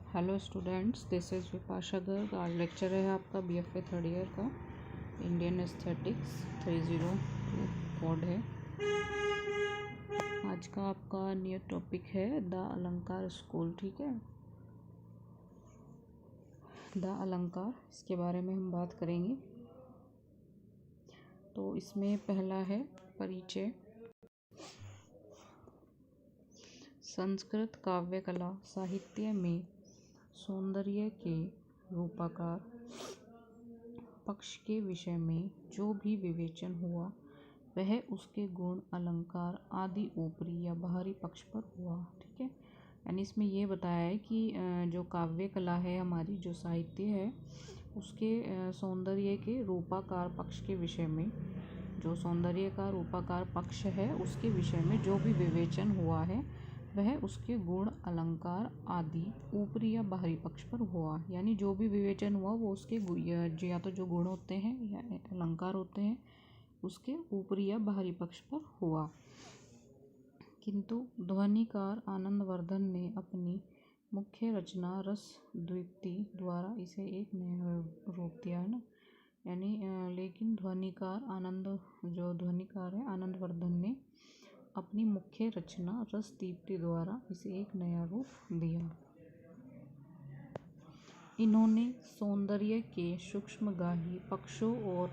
Hello students, this is Vipasha Garg. आज lecture है आपका बीएफए थर्ड ईयर का इंडियन एस्थेटिक्स 30 कोड है। आज का आपका न्यू टॉपिक है द अलंकार स्कूल। ठीक है, द अलंकार, इसके बारे में हम बात करेंगे। तो इसमें पहला है परिचय। संस्कृत काव्य कला साहित्य में सौंदर्य के रूपाकार पक्ष के विषय में जो भी विवेचन हुआ वह उसके गुण, अलंकार आदि ऊपरी या बाहरी पक्ष पर हुआ। ठीक है, यानी इसमें ये बताया है कि जो काव्य कला है हमारी, जो साहित्य है, उसके सौंदर्य के रूपाकार पक्ष के विषय में, जो सौंदर्य का रूपाकार पक्ष है उसके विषय में जो भी विवेचन हुआ है वह उसके गुण, अलंकार आदि ऊपरी या बाहरी पक्ष पर हुआ। यानी जो भी विवेचन हुआ वो उसके या तो जो गुण होते हैं या अलंकार होते हैं उसके ऊपरी या बाहरी पक्ष पर हुआ। किंतु ध्वनिकार आनंदवर्धन ने अपनी मुख्य रचना रस द्विती द्वारा इसे एक नया रूप दिया है ना। यानी लेकिन ध्वनिकार है आनंदवर्धन ने अपनी मुख्य रचना रस दीप्ति द्वारा इसे एक नया रूप दिया। इन्होंने सौंदर्य के सूक्ष्मगाही पक्षों और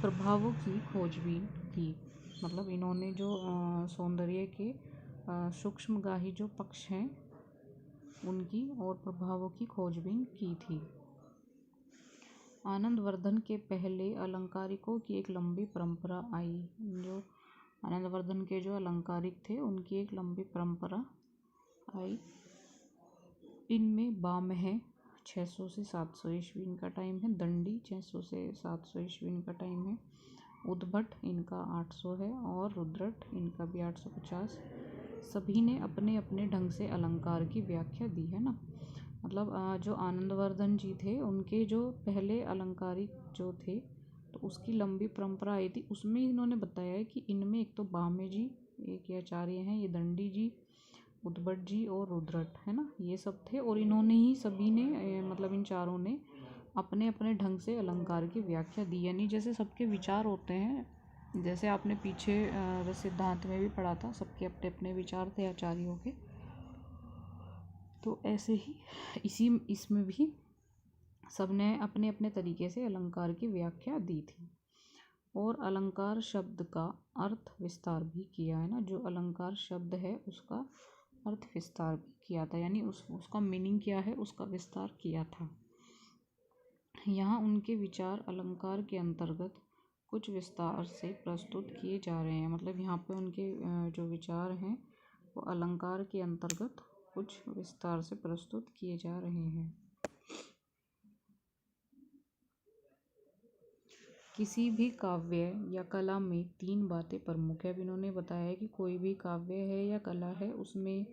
प्रभावों की खोजबीन की। मतलब इन्होंने जो सौंदर्य के सूक्ष्मगाही जो पक्ष हैं उनकी और प्रभावों की खोजबीन की थी। आनंदवर्धन के पहले अलंकारिकों की एक लंबी परंपरा आई। जो आनंदवर्धन के जो अलंकारिक थे उनकी एक लंबी परंपरा आई। इनमें बामह 600 से 700 ईस्वी इनका टाइम है, दंडी 600 से 700 ईस्वी इनका टाइम है, उद्भट इनका 800 है और रुद्रट इनका भी 850। सभी ने अपने अपने ढंग से अलंकार की व्याख्या दी है ना। मतलब जो आनंदवर्धन जी थे उनके जो पहले अलंकारिक जो थे तो उसकी लंबी परंपरा आई थी। उसमें इन्होंने बताया है कि इनमें एक तो बामे जी एक या आचार्य हैं, ये दंडी जी, उद्भट जी और रुद्रट है ना, ये सब थे। और इन्होंने ही सभी ने मतलब इन चारों ने अपने अपने ढंग से अलंकार की व्याख्या दी। यानी जैसे सबके विचार होते हैं, जैसे आपने पीछे रस सिद्धांत में भी पढ़ा था, सबके अपने अपने विचार थे आचार्यों के, तो ऐसे ही इसमें भी सबने अपने अपने तरीके से अलंकार की व्याख्या दी थी। और अलंकार शब्द का अर्थ विस्तार भी किया है ना। जो अलंकार शब्द है उसका अर्थ विस्तार भी किया था, यानी उसका मीनिंग क्या है उसका विस्तार किया था। यहाँ उनके विचार अलंकार के अंतर्गत कुछ विस्तार से प्रस्तुत किए जा रहे हैं। मतलब यहाँ पे उनके जो विचार हैं वो अलंकार के अंतर्गत कुछ विस्तार से प्रस्तुत किए जा रहे हैं। किसी भी काव्य या कला में 3 बातें प्रमुख है। अब इन्होंने बताया है कि कोई भी काव्य है या कला है उसमें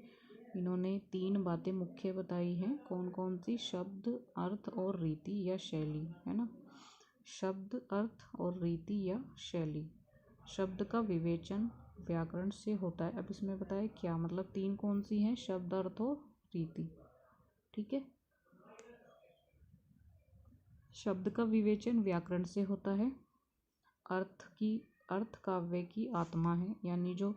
इन्होंने 3 बातें मुख्य बताई हैं। कौन कौन सी? शब्द, अर्थ और रीति या शैली, है ना। शब्द, अर्थ और रीति या शैली। शब्द का विवेचन व्याकरण से होता है। अब इसमें बताया क्या मतलब 3 कौन सी हैं? शब्द, अर्थ और रीति। ठीक है, शब्द का विवेचन व्याकरण से होता है। अर्थ काव्य की आत्मा है, यानी जो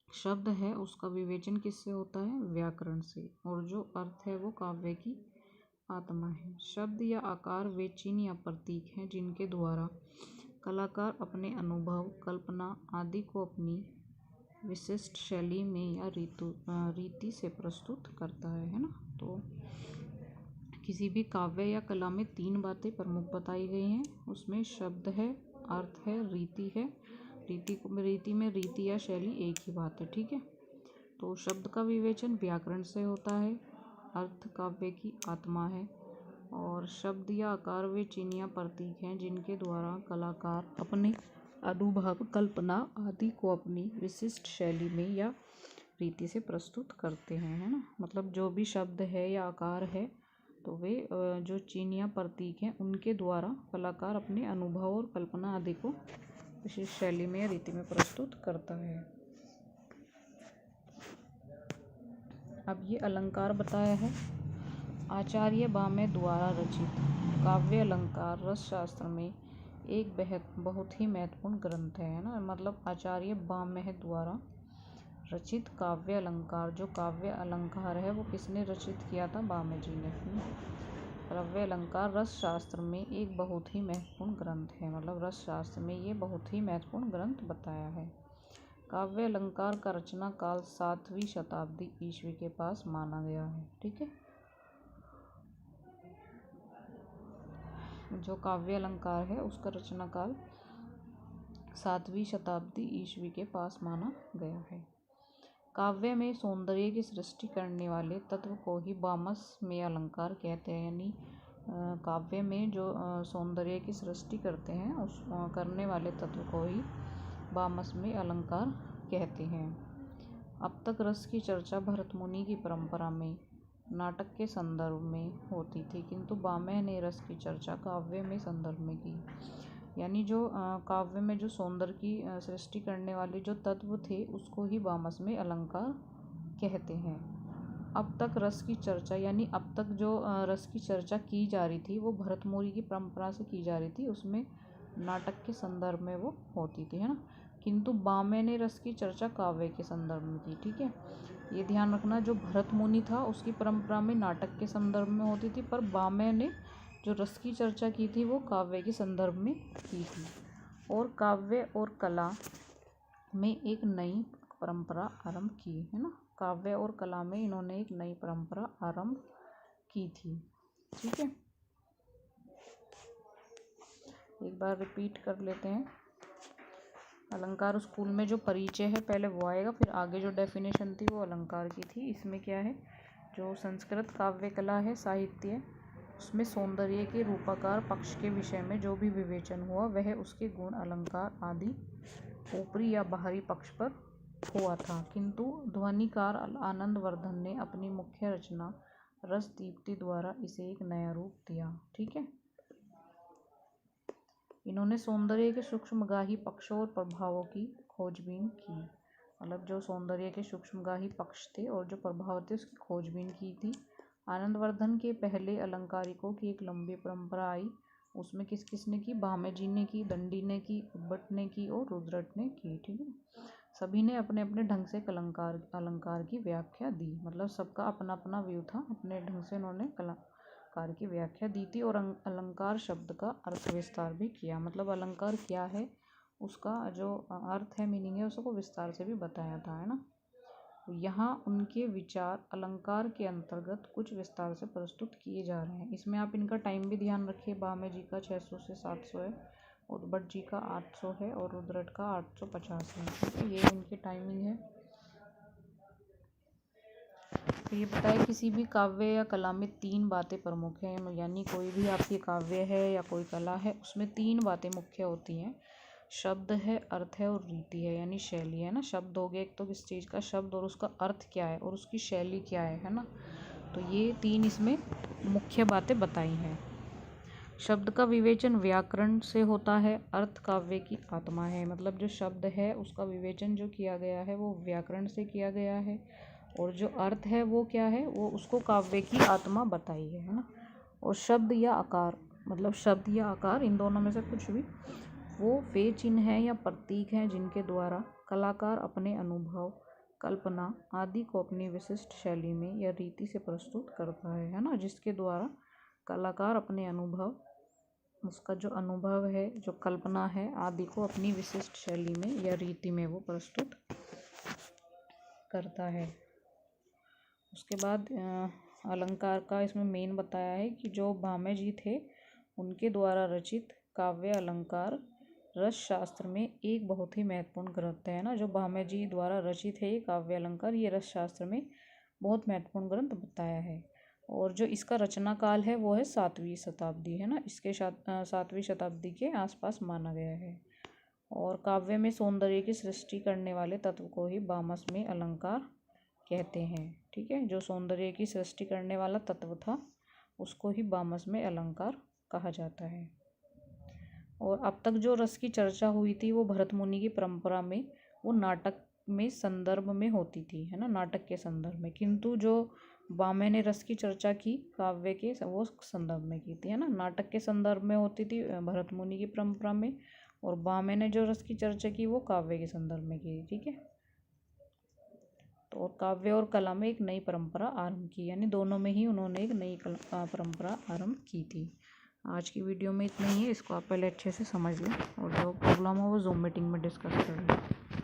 शब्द है उसका विवेचन किससे होता है? व्याकरण से। और जो अर्थ है वो काव्य की आत्मा है। शब्द या आकार वे चिन्ह या प्रतीक हैं जिनके द्वारा कलाकार अपने अनुभव, कल्पना आदि को अपनी विशिष्ट शैली में या रीति से प्रस्तुत करता है ना। तो किसी भी काव्य या कला में 3 बातें प्रमुख बताई गई हैं। उसमें शब्द है, अर्थ है, रीति है। रीति में रीति या शैली एक ही बात है। ठीक है, तो शब्द का विवेचन व्याकरण से होता है, अर्थ काव्य की आत्मा है और शब्द या आकार वे चिन्ह या प्रतीक हैं जिनके द्वारा कलाकार अपने अनुभव, कल्पना आदि को अपनी विशिष्ट शैली में या रीति से प्रस्तुत करते हैं, है ना। मतलब जो भी शब्द है या आकार है तो वे जो चिन्ह या प्रतीक हैं उनके द्वारा कलाकार अपने अनुभव और कल्पना आदि को विशिष्ट शैली में या रीति में प्रस्तुत करता है। अब ये अलंकार बताया है आचार्य बामे द्वारा रचित काव्य अलंकार रस शास्त्र में एक बहुत ही महत्वपूर्ण ग्रंथ है ना। मतलब आचार्य बामे द्वारा रचित काव्य अलंकार, जो काव्य अलंकार है वो किसने रचित किया था? बामे जी ने। काव्य अलंकार रस शास्त्र में एक बहुत ही महत्वपूर्ण ग्रंथ है, मतलब रस शास्त्र में ये बहुत ही महत्वपूर्ण ग्रंथ बताया है। काव्य अलंकार का रचना काल 7वीं शताब्दी ईस्वी के पास माना गया है। ठीक है, जो काव्य अलंकार है उसका रचना काल 7वीं शताब्दी ईस्वी के पास माना गया है। काव्य में सौंदर्य की सृष्टि करने वाले तत्व को ही बामस में अलंकार कहते हैं। यानी काव्य में जो सौंदर्य की सृष्टि करते हैं उस करने वाले तत्व को ही बामस में अलंकार कहते हैं। अब तक रस की चर्चा भरत मुनि की परंपरा में नाटक के संदर्भ में होती थी, किंतु बामे ने रस की चर्चा काव्य में संदर्भ में की। यानी जो काव्य में जो सौंदर्य की सृष्टि करने वाले जो तत्व थे उसको ही बामस में अलंकार कहते हैं। अब तक रस की चर्चा, यानी अब तक जो रस की चर्चा की जा रही थी वो भरत मुनि की परंपरा से की जा रही थी, उसमें नाटक के संदर्भ में वो होती थी, है ना। किंतु बामे ने रस की चर्चा काव्य के संदर्भ में की। ठीक है, ये ध्यान रखना, जो भरत मुनि था उसकी परंपरा में नाटक के संदर्भ में होती थी, पर बामे ने जो रस की चर्चा की थी वो काव्य के संदर्भ में की थी। और काव्य और कला में एक नई परंपरा आरंभ की, है ना। काव्य और कला में इन्होंने एक नई परंपरा आरंभ की थी। ठीक है, एक बार रिपीट कर लेते हैं। अलंकार स्कूल में जो परिचय है पहले वो आएगा, फिर आगे जो डेफिनेशन थी वो अलंकार की थी। इसमें क्या है, जो संस्कृत काव्य कला है, साहित्य, उसमें सौंदर्य के रूपाकार पक्ष के विषय में जो भी विवेचन हुआ वह उसके गुण, अलंकार आदि ऊपरी या बाहरी पक्ष पर हुआ था। किंतु ध्वनिकार आनंदवर्धन ने अपनी मुख्य रचना रस दीप्ति द्वारा इसे एक नया रूप दिया। ठीक है, इन्होंने सौंदर्य के सूक्ष्मगाही पक्षों और प्रभावों की खोजबीन की। मतलब जो सौंदर्य के सूक्ष्मगाही पक्ष थे और जो प्रभाव थे उसकी खोजबीन की थी। आनंदवर्धन के पहले अलंकारिकों की एक लंबी परंपरा आई, उसमें किस किसने की? बामे जी ने की, दंडी ने की, उद्भट ने की और रुद्रट ने की। ठीक है, सभी ने अपने अपने ढंग से अलंकार की व्याख्या दी। मतलब सबका अपना अपना व्यू था, अपने ढंग से उन्होंने अलंकार की व्याख्या दी थी। और अलंकार शब्द का अर्थ विस्तार भी किया। मतलब अलंकार क्या है उसका जो अर्थ है, मीनिंग है, उसको विस्तार से भी बताया था, है ना। यहाँ उनके विचार अलंकार के अंतर्गत कुछ विस्तार से प्रस्तुत किए जा रहे हैं। इसमें आप इनका टाइम भी ध्यान रखिए। बामे जी का 600 से 700 है, उद्भट जी का 800 है और रुद्रट का 850 है। ठीक है, ये उनकी टाइमिंग है। तो ये पता है किसी भी काव्य या कला में 3 बातें प्रमुख हैं। यानी कोई भी आपकी काव्य है या कोई कला है उसमें 3 बातें मुख्य होती हैं। शब्द है, अर्थ है और रीति है, यानी शैली, है ना। शब्द हो गया एक तो किस चीज़ का शब्द, और उसका अर्थ क्या है और उसकी शैली क्या है ना। तो ये 3 इसमें मुख्य बातें बताई हैं। शब्द का विवेचन व्याकरण से होता है, अर्थ काव्य की आत्मा है। मतलब जो शब्द है उसका विवेचन जो किया गया है वो व्याकरण से किया गया है, और जो अर्थ है वो क्या है, वो उसको काव्य की आत्मा बताई है ना। और शब्द या आकार, मतलब शब्द या आकार इन दोनों में से कुछ भी, वो वे चिन्ह हैं या प्रतीक हैं जिनके द्वारा कलाकार अपने अनुभव, कल्पना आदि को अपनी विशिष्ट शैली में या रीति से प्रस्तुत करता है ना। जिसके द्वारा कलाकार अपने अनुभव, उसका जो अनुभव है, जो कल्पना है आदि को अपनी विशिष्ट शैली में या रीति में वो प्रस्तुत करता है। उसके बाद अलंकार का इसमें मेन बताया है कि जो बामे जी थे उनके द्वारा रचित काव्य अलंकार रस शास्त्र में एक बहुत ही महत्वपूर्ण ग्रंथ है ना। जो बामे जी द्वारा रचित है ये काव्य अलंकार, ये रस शास्त्र में बहुत महत्वपूर्ण ग्रंथ बताया है। और जो इसका रचना काल है वो है 7वीं शताब्दी, है ना। इसके 7वीं शताब्दी के आसपास माना गया है। और काव्य में सौंदर्य की सृष्टि करने वाले तत्व को ही बामस में अलंकार कहते हैं। ठीक है, जो सौंदर्य की सृष्टि करने वाला तत्व था उसको ही बामस में अलंकार कहा जाता है। और अब तक जो रस की चर्चा हुई थी वो भरत मुनि की परंपरा में वो नाटक में संदर्भ में होती थी, है ना, नाटक के संदर्भ में। किंतु जो बामे ने रस की चर्चा की काव्य के वो संदर्भ में की थी, है ना। नाटक के संदर्भ में होती थी भरत मुनि की परंपरा में, और बामे ने जो रस की चर्चा की वो काव्य के संदर्भ में की, ठीक है। तो काव्य और कला में एक नई परंपरा आरंभ की, यानी दोनों में ही उन्होंने एक नई परंपरा आरंभ की थी। आज की वीडियो में इतना ही है, इसको आप पहले अच्छे से समझ लें और जो प्रॉब्लम हो वो जूम मीटिंग में डिस्कस कर लें।